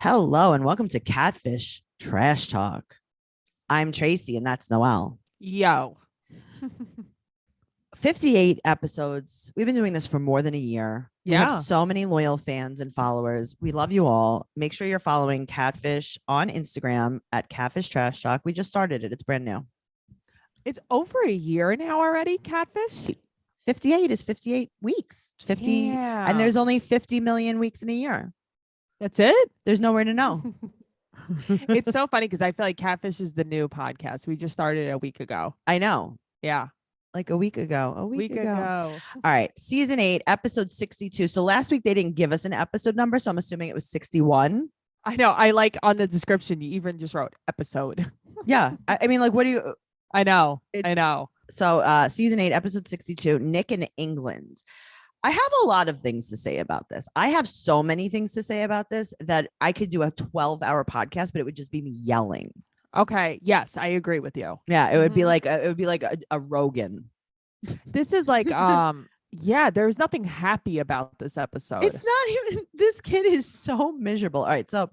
Hello and welcome to Catfish Trash Talk. I'm Tracey and that's Noelle. Yo. 58 episodes. We've been doing this for more than a year. We have Yeah. so many loyal fans and followers. We love you all. Make sure you're following Catfish on Instagram at Catfish Trash Talk. We just started it. It's brand new. It's over a year now already, Catfish? 58 is 58 weeks. 50 and there's only 50 million weeks in a year. That's it? There's nowhere to know. It's so funny because I feel like Catfish is the new podcast. We just started a week ago. I know. Yeah. Like a week ago. A week ago. All right. Season 8, episode 62. So last week they didn't give us an episode number. So I'm assuming it was 61. I know. I like on the description, you even just wrote episode. Yeah. I mean, like, what do you? I know. I know. So season 8, episode 62, Nick in England. I have a lot of things to say about this. I have so many things to say about this that I could do a 12-hour podcast, but it would just be me yelling. Okay. Yes, I agree with you. Yeah, it would be like a Rogan. This is like yeah, there's nothing happy about this episode. It's not even, this kid is so miserable. All right. So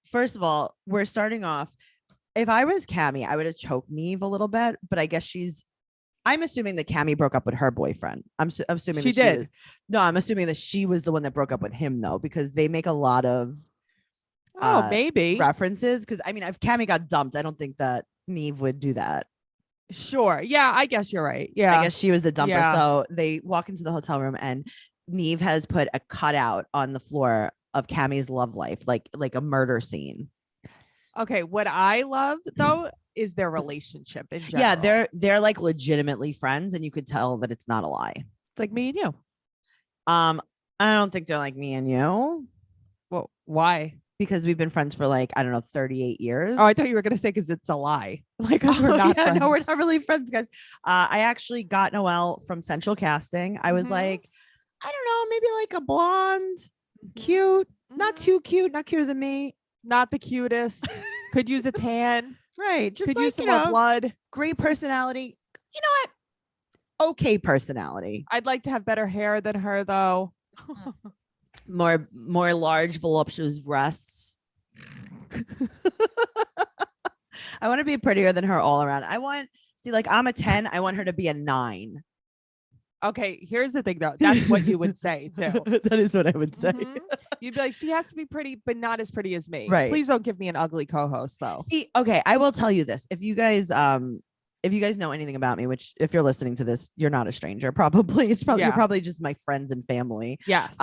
first of all, we're starting off. If I was Cammie, I would have choked Neve a little bit, but I guess I'm assuming that Cammie broke up with her boyfriend. I'm assuming she did. I'm assuming that she was the one that broke up with him though, because they make a lot of maybe references. Because I mean, if Cammie got dumped, I don't think that Neve would do that. Sure. Yeah, I guess you're right. Yeah. I guess she was the dumper. Yeah. So they walk into the hotel room and Neve has put a cutout on the floor of Cammie's love life, like a murder scene. Okay. What I love though is their relationship in general. Yeah, they're like legitimately friends, and you could tell that it's not a lie. It's like me and you. I don't think they're like me and you. Well, why? Because we've been friends for like, I don't know, 38 years. Oh, I thought you were gonna say because it's a lie. Like, we're not friends. No, we're not really friends, guys. I actually got Noelle from Central Casting. I was like, I don't know, maybe like a blonde, cute, not too cute, not cuter than me. Not the cutest. Could use a tan. Right. Just could like, use some more blood. Great personality. You know what? Okay personality. I'd like to have better hair than her though. more large, voluptuous breasts. I want to be prettier than her all around. Like I'm a 10. I want her to be a 9. Okay, here's the thing though. That's what you would say too. That is what I would say. You'd be like, she has to be pretty, but not as pretty as me. Right. Please don't give me an ugly co-host though. See, okay, I will tell you this. If you guys know anything about me, which if you're listening to this, you're not a stranger, probably. You're probably just my friends and family. Yes.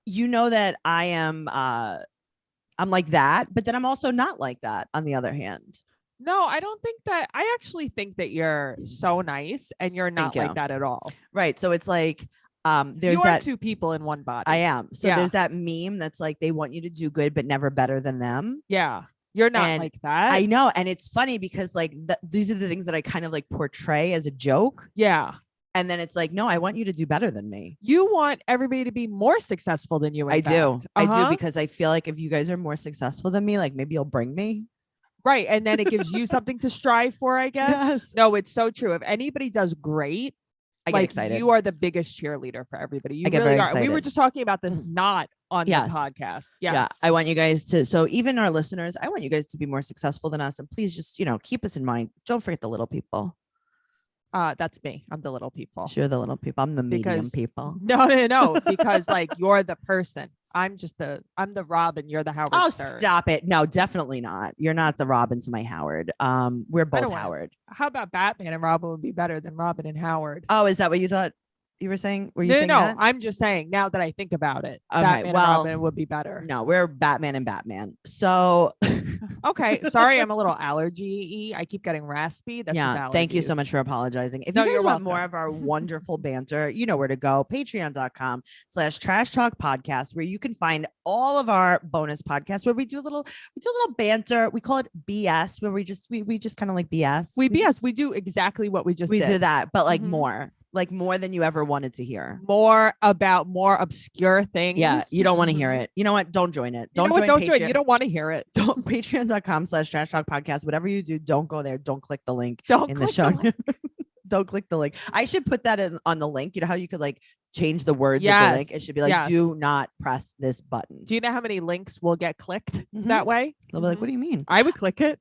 You know that I am I'm like that, but then I'm also not like that on the other hand. No, I don't think that. I actually think that you're so nice and you're not like that at all. Right. So it's like, there's you are two people in one body. I am. So there's that meme that's like, they want you to do good, but never better than them. Yeah. You're not like that. I know. And it's funny because like these are the things that I kind of like portray as a joke. Yeah. And then it's like, no, I want you to do better than me. You want everybody to be more successful than you. I do because I feel like if you guys are more successful than me, like maybe you'll bring me. Right. And then it gives you something to strive for, I guess. Yes. No, it's so true. If anybody does great, I get excited. You are the biggest cheerleader for everybody. You get really very are. excited. We were just talking about this not on the podcast. Yes. Yeah. I want you guys to, so even our listeners, I want you guys to be more successful than us. And please just, keep us in mind. Don't forget the little people. That's me. I'm the little people. Sure, the little people. I'm the medium people. No. Because like you're the person. I'm the Robin. You're the Howard. Oh, Stern. Stop it. No, definitely not. You're not the Robin to my Howard. We're both Howard. How about Batman and Robin would be better than Robin and Howard? Oh, is that what you thought you were saying? Were you saying no, that? I'm just saying now that I think about it, okay, Batman and Robin would be better. No, we're Batman and Batman. So okay. Sorry, I'm a little allergy-y. I keep getting raspy. That's just allergies. Thank you so much for apologizing. If you guys want more of our wonderful banter, you know where to go. Patreon.com/Trash Talk Podcast, where you can find all of our bonus podcasts where we do a little banter. We call it BS, where we just kind of like BS. We BS. We do exactly what we just did. We do that, but like more. Like more than you ever wanted to hear. More about more obscure things. Yeah, you don't want to hear it. You know what? Don't join it. Don't join Patreon. You don't want to hear it. Don't Patreon.com/Trash Talk Podcast. Whatever you do, don't go there. Don't click the link in the show. Don't click the link. I should put that in on the link. You know how you could like change the words of the link? It should be like, do not press this button. Do you know how many links will get clicked that way? They'll be like, what do you mean? I would click it.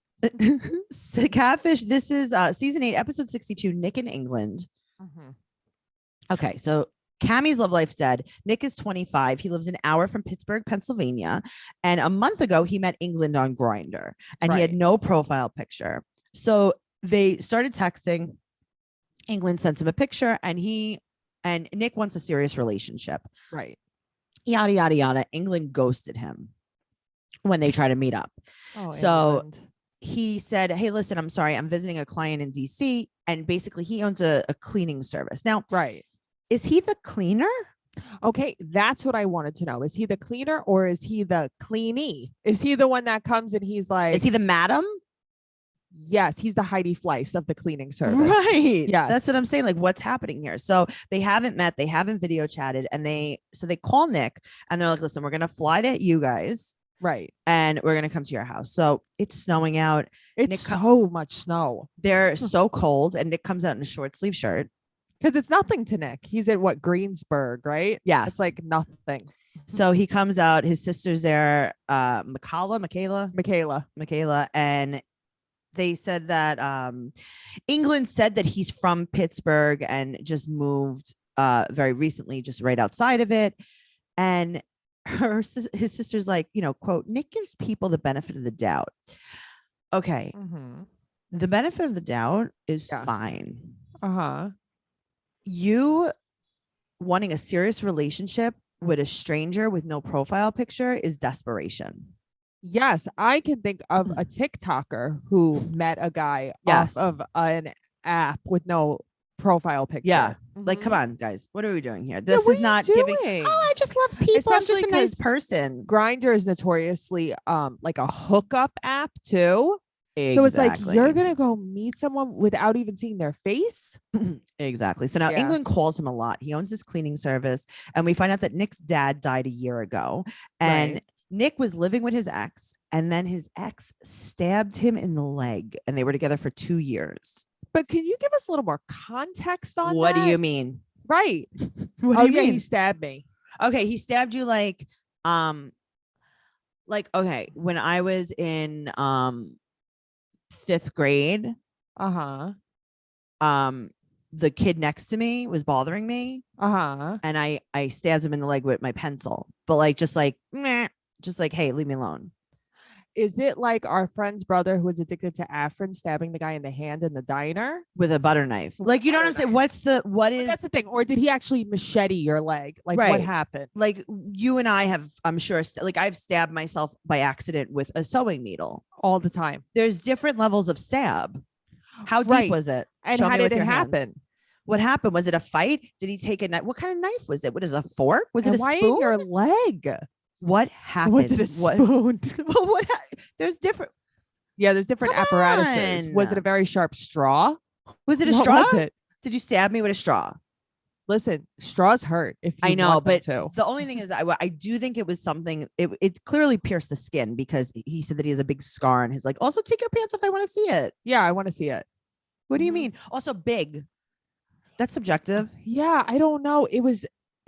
Catfish. This is season 8, episode 62, Nick in England. Okay, so Cammie's love life said Nick is 25. He lives an hour from Pittsburgh, Pennsylvania. And a month ago, he met England on Grindr, and he had no profile picture. So they started texting. England sent him a picture, and Nick wants a serious relationship. Right. Yada, yada, yada. England ghosted him when they try to meet up. So England. He said, hey, listen, I'm sorry. I'm visiting a client in DC. And basically he owns a cleaning service. Now, is he the cleaner? Okay, that's what I wanted to know. Is he the cleaner or is he the cleanee? Is he the one that comes and he's like... Is he the madam? Yes, he's the Heidi Fleiss of the cleaning service. Right. Yes. That's what I'm saying. Like, what's happening here? So they haven't met. They haven't video chatted. And they call Nick and they're like, listen, we're going to fly to you guys. Right. And we're going to come to your house. So it's snowing out. It's so much snow. They're so cold. And Nick comes out in a short sleeve shirt. Because it's nothing to Nick. He's at Greensburg, right? Yes. It's like nothing. So he comes out. His sister's there, Michaela. And they said that England said that he's from Pittsburgh and just moved very recently, just right outside of it. And his sister's like, quote, Nick gives people the benefit of the doubt. Okay. The benefit of the doubt is fine. You wanting a serious relationship with a stranger with no profile picture is desperation. Yes, I can think of a TikToker who met a guy off of an app with no profile picture. Yeah. Like, come on, guys. What are we doing here? This is not giving. Oh, I just love people. Especially I'm just a nice person. Grindr is notoriously like a hookup app too. Exactly. So it's like you're gonna go meet someone without even seeing their face. Exactly. So now England calls him a lot. He owns this cleaning service, and we find out that Nick's dad died a year ago, and Nick was living with his ex, and then his ex stabbed him in the leg, and they were together for 2 years. But can you give us a little more context on what that? do you mean? Right. What do you mean? He stabbed me. Okay, he stabbed you like okay, when I was in 5th grade, the kid next to me was bothering me, and I stabbed him in the leg with my pencil, but like just like hey, leave me alone. Is it like our friend's brother who was addicted to Afrin stabbing the guy in the hand in the diner with a butter knife? Like, you know what I'm saying? That's the thing. Or did he actually machete your leg? Like, what happened? Like, you and I have, I'm sure, I've stabbed myself by accident with a sewing needle all the time. There's different levels of stab. How deep was it? And how did it happen? What happened? Was it a fight? Did he take a knife? What kind of knife was it? What is a fork? Was it a why spoon? In your leg? What happened? Was it a spoon? Well, there's different. Yeah, there's different apparatuses. Was it a very sharp straw? Was it a straw? Was it? Did you stab me with a straw? Listen, straws hurt. If you I know, but to. The only thing is, I do think it was something. It clearly pierced the skin because he said that he has a big scar on his leg. Also, take your pants off. I want to see it. Yeah, I want to see it. What do you mean? Also, big. That's subjective. Yeah, I don't know. It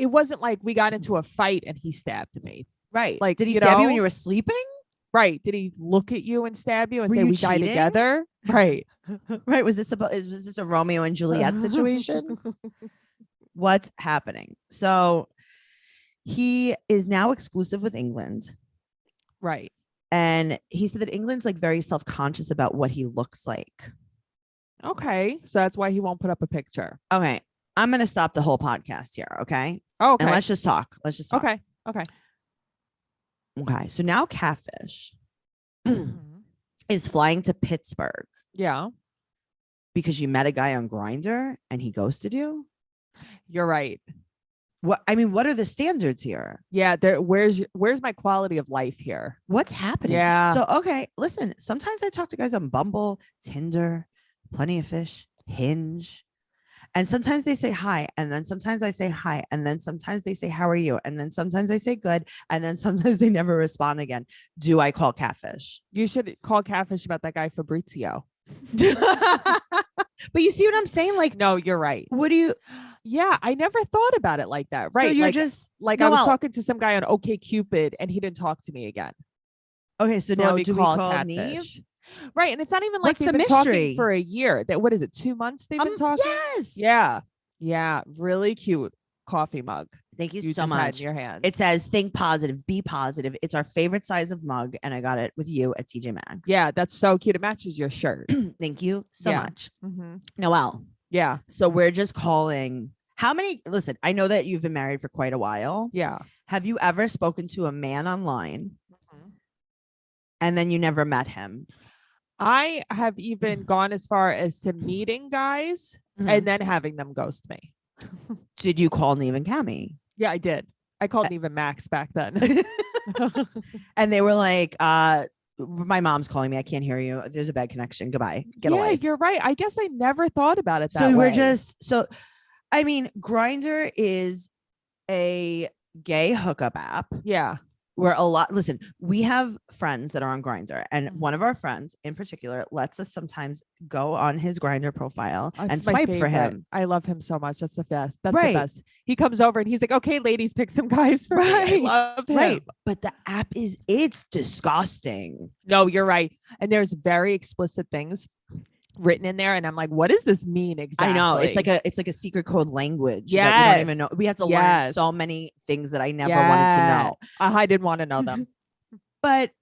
wasn't like we got into a fight and he stabbed me. Right. Like, did he stab you when you were sleeping? Right. Did he look at you and stab you and say you we die together? Right. Right. Was this a Romeo and Juliet situation? What's happening? So he is now exclusive with England. Right. And he said that England's like very self-conscious about what he looks like. Okay. So that's why he won't put up a picture. Okay. I'm going to stop the whole podcast here. Okay. Okay. And let's just talk. Okay. Okay. So now Catfish is flying to Pittsburgh. Yeah. Because you met a guy on Grindr and he ghosted you. You're right. What are the standards here? Yeah. Where's my quality of life here? What's happening? Yeah. So, okay. Listen, sometimes I talk to guys on Bumble, Tinder, Plenty of Fish, Hinge. And sometimes they say hi. And then sometimes I say hi. And then sometimes they say, how are you? And then sometimes I say good. And then sometimes they never respond again. Do I call Catfish? You should call Catfish about that guy Fabrizio. But you see what I'm saying? Like, no, you're right. What do you? Yeah, I never thought about it like that. Right. So you're like, just like I was talking to some guy on OkCupid and he didn't talk to me again. Okay, so now do we call Neve? Right. And it's not even like What's they've been talking for a year. That what is it? 2 months they've been talking? Yes. Yeah. Yeah. Really cute coffee mug. Thank you so just much. Had in your hands. It says think positive, be positive. It's our favorite size of mug, and I got it with you at TJ Maxx. Yeah, that's so cute. It matches your shirt. Thank you so much. Mm-hmm. Noelle. Yeah. So we're just calling. How many? Listen, I know that you've been married for quite a while. Yeah. Have you ever spoken to a man online and then you never met him? I have even gone as far as to meeting guys and then having them ghost me. Did you call Neve and Cammie? Yeah, I did. I called Neve and Max back then. And they were like, my mom's calling me. I can't hear you. There's a bad connection. Goodbye. Get a life. You're right. I guess I never thought about it that way. So we're just, I mean, Grindr is a gay hookup app. Yeah. Where listen, we have friends that are on Grindr, and one of our friends in particular lets us sometimes go on his Grindr profile and swipe for him. I love him so much. That's the best. That's the best. He comes over and he's like, okay, ladies, pick some guys for me. I love him. Right. But the app it's disgusting. No, you're right. And there's very explicit things written in there, and I'm like, what does this mean exactly? I know it's like a secret code language that we don't even know. We have to learn so many things that I never wanted to know. I didn't want to know them. But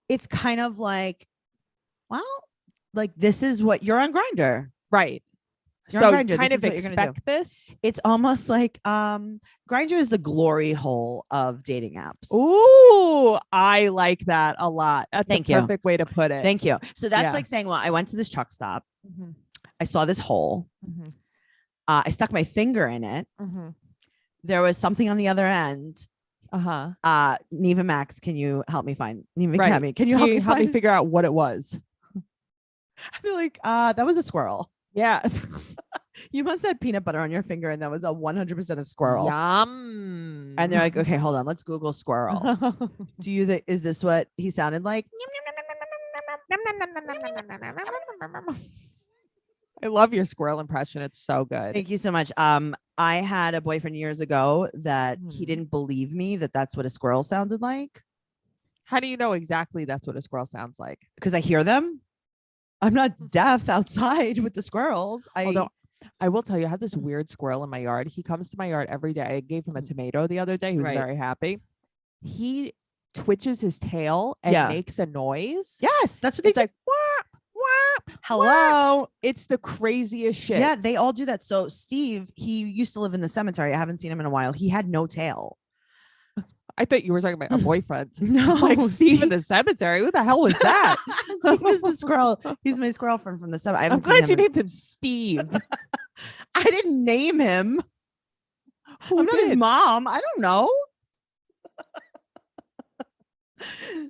it's kind of like, well, like this is what you're on Grindr, right? You're so Grindr. Kind of expect this. It's almost like Grindr is the glory hole of dating apps. Ooh, I like that a lot. That's a perfect way to put it. Thank you. So that's like saying, well, I went to this truck stop. I saw this hole. I stuck my finger in it. There was something on the other end. Neve and Max, can you help me find Neve and Cammie? Can you help me figure out what it was? They're like, that was a squirrel. Yeah. You must have peanut butter on your finger, and that was 100% a squirrel. Yum. And they're like, okay, hold on, let's Google squirrel. Is this what he sounded like? I love your squirrel impression. It's so good. Thank you so much. I had a boyfriend years ago that he didn't believe me that that's what a squirrel sounded like. How do you know exactly that's what a squirrel sounds like? Because I hear them. I'm not deaf outside with the squirrels. Although I will tell you, I have this weird squirrel in my yard. He comes to my yard every day. I gave him a tomato the other day. He was very happy. He twitches his tail and makes a noise. Yes, that's what they say. Like, wah, wah, hello. Wah. It's the craziest shit. Yeah, they all do that. So Steve, he used to live in the cemetery. I haven't seen him in a while. He had no tail. I thought you were talking about a boyfriend. No, like Steve in the cemetery. Who the hell was that? Steve was the squirrel. He's my squirrel friend from the cemetery. I'm glad you named him Steve. I didn't name him. I'm not his mom. I don't know.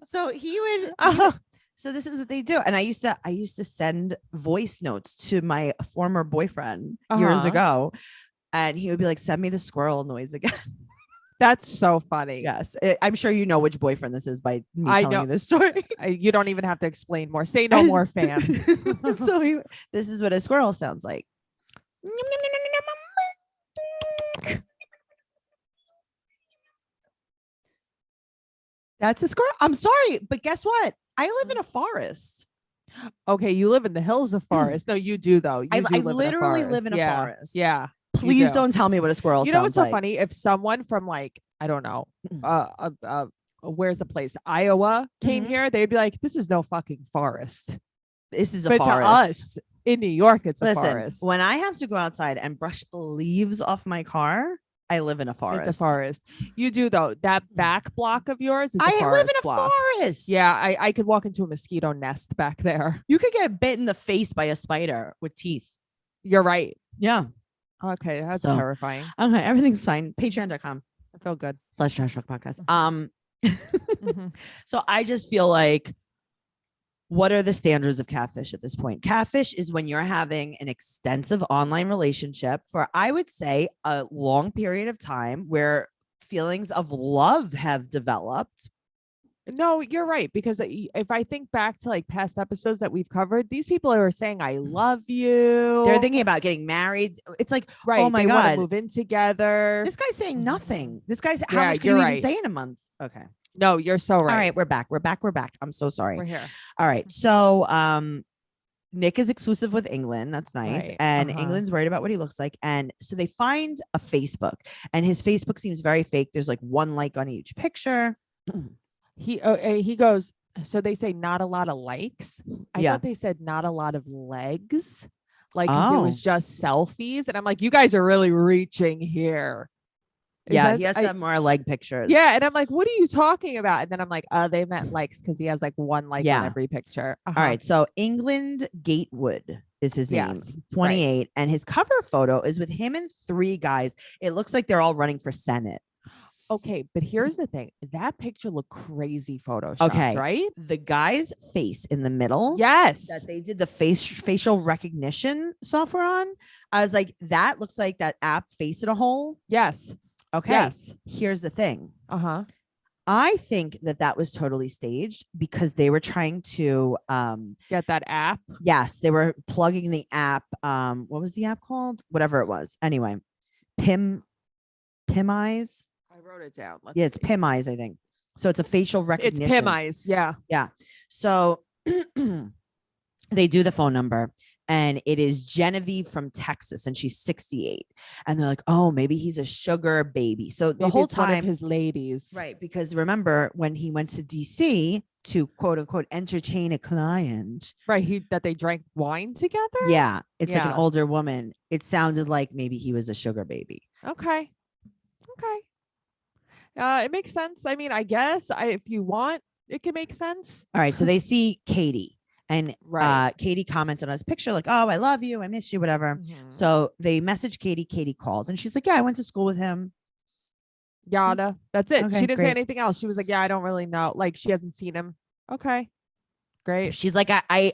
So he would. So this is what they do, and I used to send voice notes to my former boyfriend years ago, and he would be like, "Send me the squirrel noise again." That's so funny. Yes. I'm sure you know which boyfriend this is by me telling you this story. You don't even have to explain more. Say no more, fam. So this is what a squirrel sounds like. That's a squirrel. I'm sorry, but guess what? I live in a forest. Okay, you live in the hills of forest. No, you do though. I literally live in a forest. Yeah. Please don't tell me what a squirrel sounds like. You know what's so funny? If someone from like, I don't know, where's the place? Iowa came here, they'd be like, this is no fucking forest. This is a forest. To us in New York, it's a forest. When I have to go outside and brush leaves off my car, I live in a forest. It's a forest. You do though. That back block of yours is a forest. I live in a block. forest. Yeah, I could walk into a mosquito nest back there. You could get bit in the face by a spider with teeth. You're right. Yeah. Okay, that's terrifying. Okay, everything fine. Patreon.com. I feel good. /Trash Talk Podcast. So I just feel like, what are the standards of catfish at this point? Catfish is when you're having an extensive online relationship for, I would say, a long period of time where feelings of love have developed. No, you're right. Because if I think back to like past episodes that we've covered, these people are saying, I love you. They're thinking about getting married. It's like, right. Oh my they God. want to move in together. This guy's saying nothing. This guy's, how much can you even say in a month? Okay. No, you're so right. All right. We're back. I'm so sorry. We're here. All right. So, Nick is exclusive with England. That's nice. Right. And England's worried about what he looks like. And so they find a Facebook, and his Facebook seems very fake. There's like one like on each picture. He goes, so they say not a lot of likes. I thought they said not a lot of legs. Like, it was just selfies. And I'm like, you guys are really reaching here. He has to have more leg pictures. Yeah. And I'm like, what are you talking about? And then I'm like, they meant likes because he has like one like on every picture. All right. So England Gatewood is his name. Yes, 28. Right. And his cover photo is with him and 3 guys. It looks like they're all running for Senate. Okay, but here's the thing. That picture looked crazy photoshopped, right? The guy's face in the middle. Yes. That they did the facial recognition software on. I was like, that looks like that app Face in a Hole. Yes. Okay. Yes. Here's the thing. I think that was totally staged because they were trying to get that app. Yes, they were plugging the app. What was the app called? Whatever it was. Anyway, Pim Eyes. I wrote it down. It's Pim Eyes, I think. So it's a facial recognition. It's Pim Eyes. Yeah. Yeah. So they do the phone number. And it is Genevieve from Texas, and she's 68. And they're like, oh, maybe he's a sugar baby. So the whole time, one of his ladies, right? Because remember when he went to DC to quote unquote entertain a client, right? That they drank wine together. Yeah, it's like an older woman. It sounded like maybe he was a sugar baby. Okay. It makes sense. I mean, I guess if you want, it can make sense. All right. So they see Katie. And Katie comments on his picture like, oh, I love you. I miss you, whatever. So they message Katie. Katie calls and she's like, yeah, I went to school with him. Yada. That's it. Okay, she didn't say anything else. She was like, yeah, I don't really know. Like, she hasn't seen him. Okay. Great. She's like, I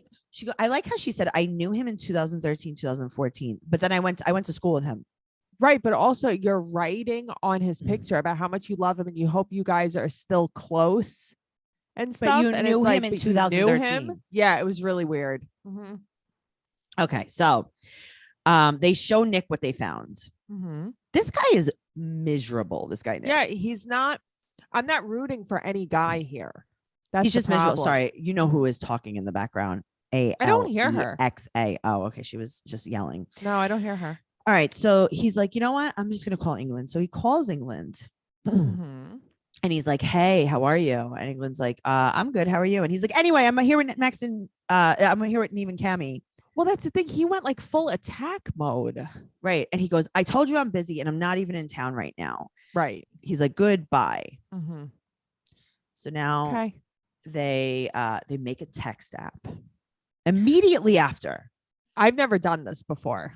like how she said, I knew him in 2013, 2014. But then I went to school with him. Right. But also you're writing on his picture about how much you love him and you hope you guys are still close. And stuff. But you knew him in 2013. Yeah, it was really weird. Okay, so they show Nick what they found. This guy is miserable. This guy, Nick. Yeah, he's not. I'm not rooting for any guy here. He's just miserable. Sorry, you know who is talking in the background? I don't hear her. XA. Oh, okay. She was just yelling. No, I don't hear her. All right, so he's like, you know what? I'm just gonna call England. So he calls England. And he's like, hey, how are you? And England's like, I'm good. How are you? And he's like, anyway, I'm here with Max and I'm here with Neve and Cammy. Well, that's the thing. He went like full attack mode. Right. And he goes, I told you I'm busy and I'm not even in town right now. Right. He's like, goodbye. So now they make a text app immediately after. I've never done this before.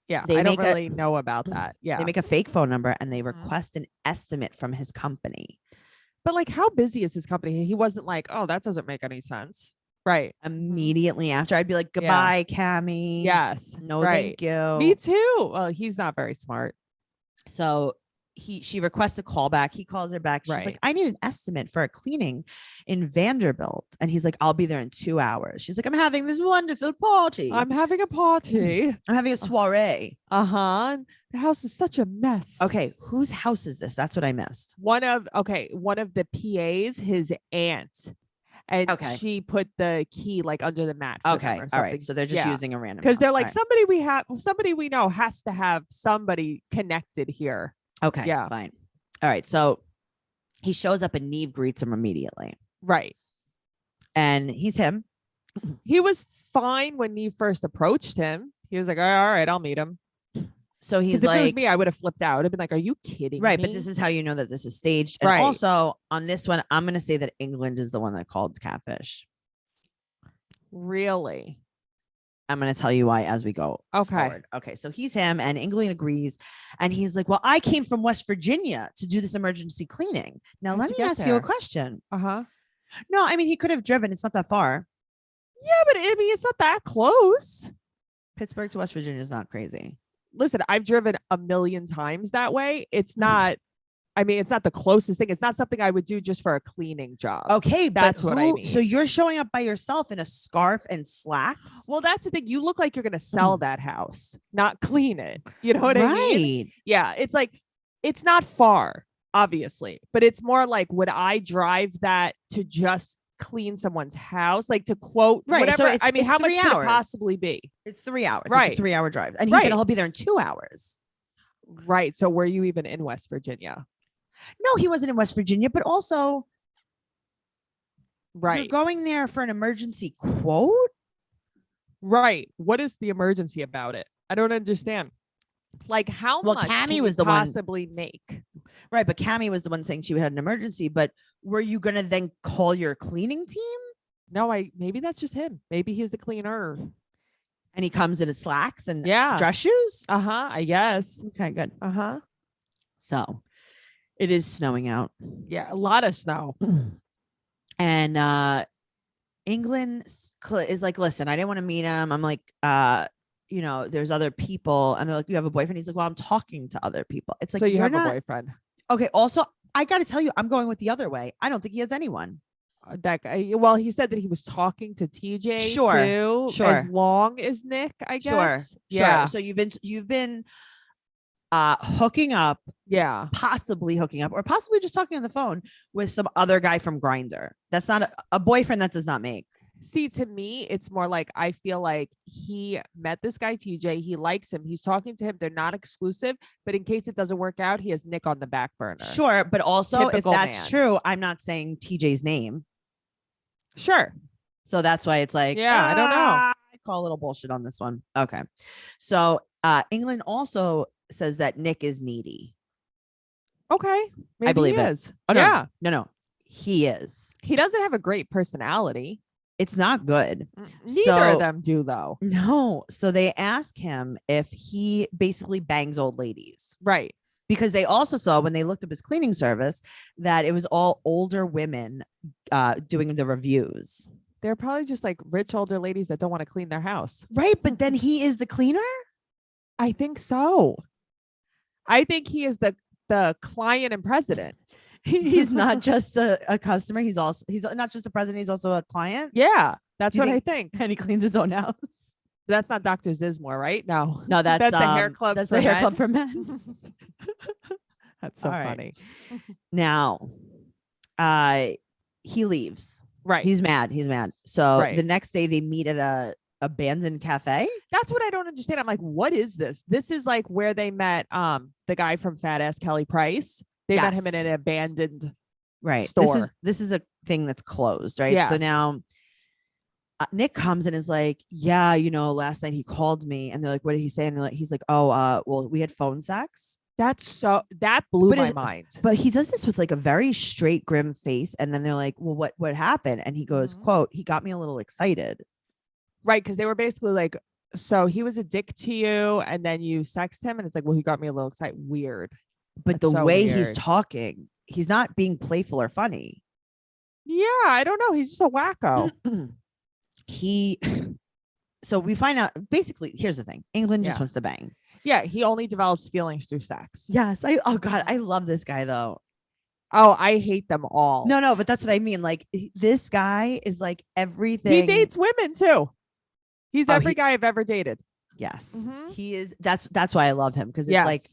Yeah, I don't really know about that. Yeah. They make a fake phone number and they request an estimate from his company. But like, how busy is his company? He wasn't like, oh, that doesn't make any sense. Right. Immediately after, I'd be like, goodbye, Cammy. Yes. No, thank you. Me too. Well, he's not very smart. So she requests a call back. He calls her back. She's like, I need an estimate for a cleaning in Vanderbilt. And he's like, I'll be there in 2 hours. She's like, I'm having this wonderful party. I'm having a party. I'm having a soiree. The house is such a mess. Okay. Whose house is this? That's what I missed. One of the PAs, his aunt. And she put the key like under the mat. Okay. All right. So they're just using a random. Because they're like, somebody we know has to have somebody connected here. Okay. Yeah. Fine. All right. So he shows up and Neve greets him immediately. Right. And he's him. He was fine when Neve first approached him. He was like, all right, I'll meet him. So he's like, if it was me, I would have flipped out. I'd been like, are you kidding me? But this is how you know that this is staged. And also on this one, I'm going to say that England is the one that called catfish. Really? I'm going to tell you why as we go forward. Okay. So he's him and England agrees. And he's like, well, I came from West Virginia to do this emergency cleaning. Now, let me ask you a question. No, I mean, he could have driven. It's not that far. Yeah, but I mean, it's not that close. Pittsburgh to West Virginia is not crazy. Listen, I've driven a million times that way. It's not I mean, it's not the closest thing. It's not something I would do just for a cleaning job. Okay, that's what I mean. So you're showing up by yourself in a scarf and slacks? Well, that's the thing. You look like you're going to sell that house, not clean it. You know what I mean? Yeah. It's like, it's not far, obviously, but it's more like, would I drive that to just clean someone's house? Like, to quote, whatever. So I mean, how much could it possibly be? It's 3 hours. Right. It's a 3-hour drive. And he said he'll be there in 2 hours. Right. So were you even in West Virginia? No, he wasn't in West Virginia, but also, right, you're going there for an emergency quote. Right. What is the emergency about it? I don't understand. Like, how much Cammie was the possibly make? Right, but Cammie was the one saying she had an emergency. But were you gonna then call your cleaning team? No, maybe that's just him. Maybe he's the cleaner. And he comes in his slacks and dress shoes. I guess. Okay, good. So it is snowing out. Yeah, a lot of snow. And England is like, listen, I didn't want to meet him. I'm like, there's other people. And they're like, you have a boyfriend? He's like, well, I'm talking to other people. It's like, so you have a boyfriend. Okay. Also, I got to tell you, I'm going with the other way. I don't think he has anyone. That guy. Well, he said that he was talking to TJ too. Sure. As long as Nick, I guess. Sure. Yeah. So you've been hooking up, possibly hooking up, or possibly just talking on the phone with some other guy from Grindr. That's not a boyfriend. That does not make. See, to me, it's more like, I feel like he met this guy TJ, he likes him, he's talking to him, they're not exclusive, but in case it doesn't work out, he has Nick on the back burner. Sure, but also, typical if that's true, I'm not saying TJ's name. Sure. So that's why it's like, I don't know. I call a little bullshit on this one. Okay. So England also says that Nick is needy. Okay. Maybe I believe he it. is. Oh, no. No. He is. He doesn't have a great personality. It's not good. Neither of them do, though. No. So they ask him if he basically bangs old ladies. Right. Because they also saw, when they looked up his cleaning service, that it was all older women doing the reviews. They're probably just like rich older ladies that don't want to clean their house. Right. But then he is the cleaner? I think so. I think he is the client and president. He's not just a customer. He's not just a president. He's also a client. Yeah, that's what I think. And he cleans his own house. That's not Dr. Zismore, right? No, that's the hair club. That's the hair club for men. That's so funny. Now, he leaves. Right. He's mad. So the next day they meet at a abandoned cafe. That's what I don't understand. I'm like, what is this? This is like where they met the guy from Fat Ass Kelly Price. They met him in an abandoned store. This is a thing that's closed, right? Yes. So now Nick comes and is like, yeah, last night he called me, and they're like, what did he say? And he's like, oh, well, we had phone sex. That blew my mind. But he does this with like a very straight, grim face, and then they're like, well, what happened? And he goes, quote, he got me a little excited. Right, because they were basically like, so he was a dick to you, and then you sexed him, and it's like, well, he got me a little excited. Weird. But that's the way he's talking, he's not being playful or funny. Yeah, I don't know. He's just a wacko. So we find out, basically, here's the thing. England just wants to bang. Yeah, he only develops feelings through sex. Yes. I love this guy, though. Oh, I hate them all. No, but that's what I mean. Like, this guy is like everything. He dates women, too. He's every guy I've ever dated. Yes. He is. That's why I love him, because it's like,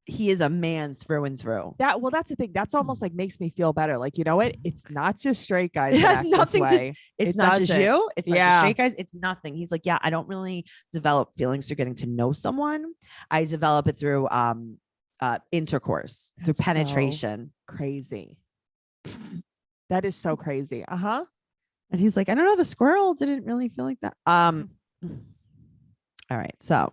he is a man through and through. That's the thing. That's almost like makes me feel better. Like, you know what? It's not just straight guys. It has nothing to. It's not just you. It's not just straight guys. It's nothing. He's like, yeah, I don't really develop feelings through getting to know someone. I develop it through intercourse, through penetration. So crazy. That is so crazy. And he's like, I don't know. The squirrel didn't really feel like that. All right. So.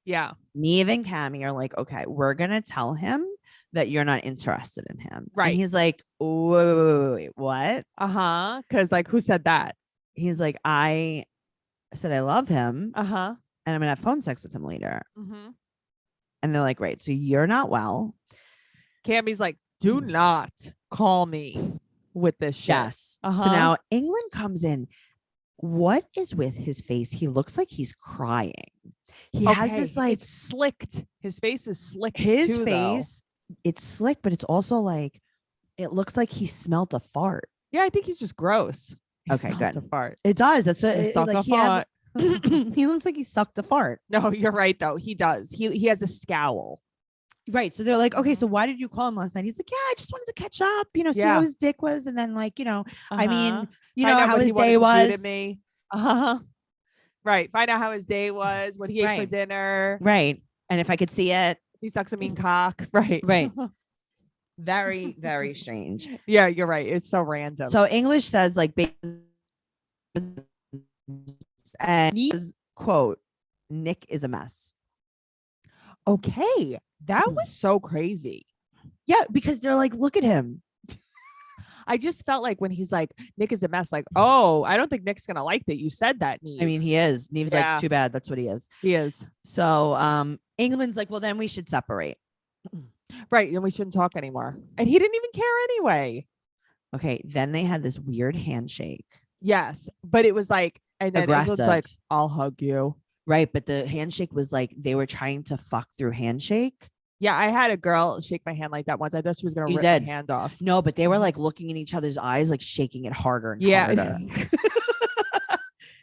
Yeah. Neve and Cammie are like, okay, we're going to tell him that you're not interested in him. Right. And he's like, wait, what? Because like, who said that? He's like, I said I love him. And I'm going to have phone sex with him later. And they're like, right. So you're not well. Cammie's like, do not call me with this shit. Yes. So now England comes in. What is with his face? He looks like he's crying. He has this like, it's slicked. His face is slicked. His face it's slick, but it's also like, it looks like he smelt a fart. Yeah, I think he's just gross. He Okay, good. A fart. It does. That's what like he had. He looks like he sucked a fart. No, you're right though. He does. He has a scowl. Right. So they're like, okay, so why did you call him last night? He's like, yeah, I just wanted to catch up, see how his dick was. And then like, I mean, how his day was. To me. Right. Find out how his day was, what he ate for dinner. Right. And if I could see it. He sucks a mean cock. Right. Right. Very, very strange. Yeah, you're right. It's so random. So English says like, and quote, Nick is a mess. Okay. That was so crazy. Yeah, because they're like, look at him. I just felt like when he's like, Nick is a mess, like, oh, I don't think Nick's gonna like that you said that, Neve. I mean, he is. Neve's like, too bad. That's what he is. He is. So England's like, well, then we should separate. Right. And we shouldn't talk anymore. And he didn't even care anyway. Okay. Then they had this weird handshake. Yes. But it was like, and then aggressive. It was like, I'll hug you. Right. But the handshake was like, they were trying to fuck through handshake. Yeah. I had a girl shake my hand like that once. I thought she was going to rip my hand off. No, but they were like looking in each other's eyes, like shaking it harder and harder.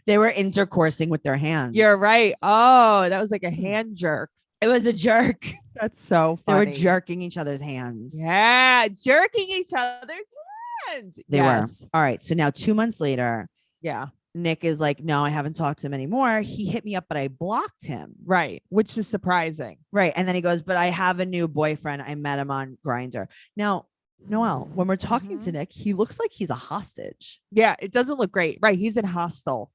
They were intercoursing with their hands. You're right. Oh, that was like a hand jerk. It was a jerk. That's so funny. They were jerking each other's hands. Yeah. Jerking each other's hands. They were. All right. So now 2 months later. Yeah. Nick is like, no, I haven't talked to him anymore. He hit me up, but I blocked him. Right. Which is surprising. Right. And then he goes, but I have a new boyfriend. I met him on Grindr. Now, Noelle, when we're talking to Nick, he looks like he's a hostage. Yeah. It doesn't look great. Right. He's in hostel.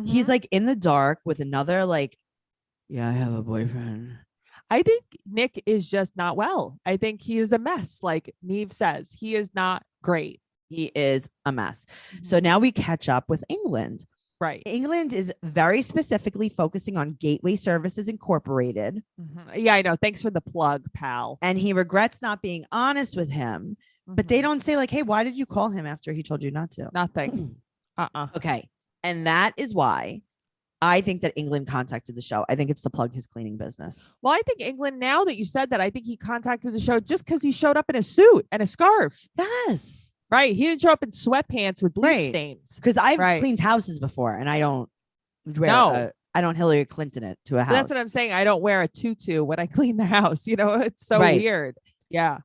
He's like in the dark with another like, yeah, I have a boyfriend. I think Nick is just not well. I think he is a mess. Like Neve says, he is not great. He is a mess. So now we catch up with England. Right. England is very specifically focusing on Gateway Services Incorporated. Yeah, I know. Thanks for the plug, pal. And he regrets not being honest with him. But they don't say like, hey, why did you call him after he told you not to? Nothing. Okay. And that is why I think that England contacted the show. I think it's to plug his cleaning business. Well, I think England, now that you said that, I think he contacted the show just because he showed up in a suit and a scarf. Yes. Right. He didn't show up in sweatpants with bleach stains. Because I've cleaned houses before and I don't wear I don't Hillary Clinton it to a house. That's what I'm saying. I don't wear a tutu when I clean the house. It's so weird. Yeah.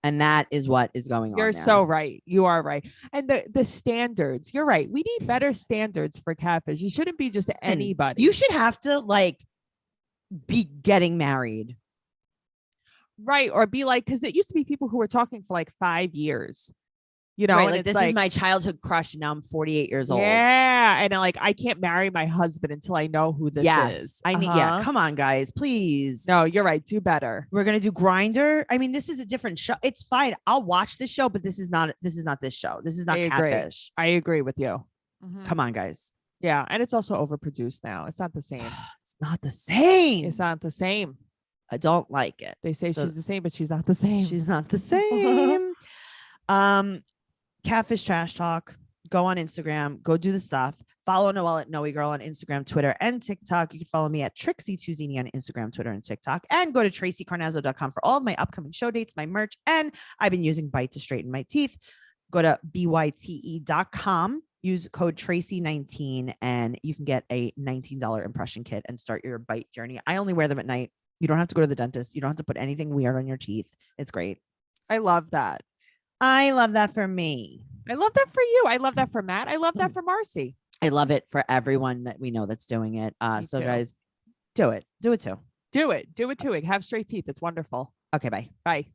And that is what is going on. You're so right. You are right. And the standards, you're right. We need better standards for catfish. You shouldn't be just anybody. You should have to like be getting married. Right. Or be like, because it used to be people who were talking for like 5 years. Right, like this is my childhood crush. And now I'm 48 years old. Yeah. And like, I can't marry my husband until I know who this is. I need, come on, guys, please. No, you're right. Do better. We're going to do Grindr. I mean, this is a different show. It's fine. I'll watch this show, but this is not this show. This is not Catfish. I agree with you. Come on, guys. Yeah. And it's also overproduced now. It's not the same. It's not the same. It's not the same. I don't like it. They say she's the same, but she's not the same. She's not the same. Catfish Trash Talk. Go on Instagram. Go do the stuff. Follow Noelle at Noe Girl on Instagram, Twitter, and TikTok. You can follow me at Trixie Tuzini on Instagram, Twitter, and TikTok. And go to TraceyCarnazzo.com for all of my upcoming show dates, my merch, and I've been using Bite to straighten my teeth. Go to byte.com. Use code Tracy19 and you can get a $19 impression kit and start your bite journey. I only wear them at night. You don't have to go to the dentist. You don't have to put anything weird on your teeth. It's great. I love that. I love that for me. I love that for you. I love that for Matt. I love that for Marcy. I love it for everyone that we know that's doing it. So guys, do it. Do it too. Do it. Do it too. Have straight teeth. It's wonderful. Okay, bye. Bye.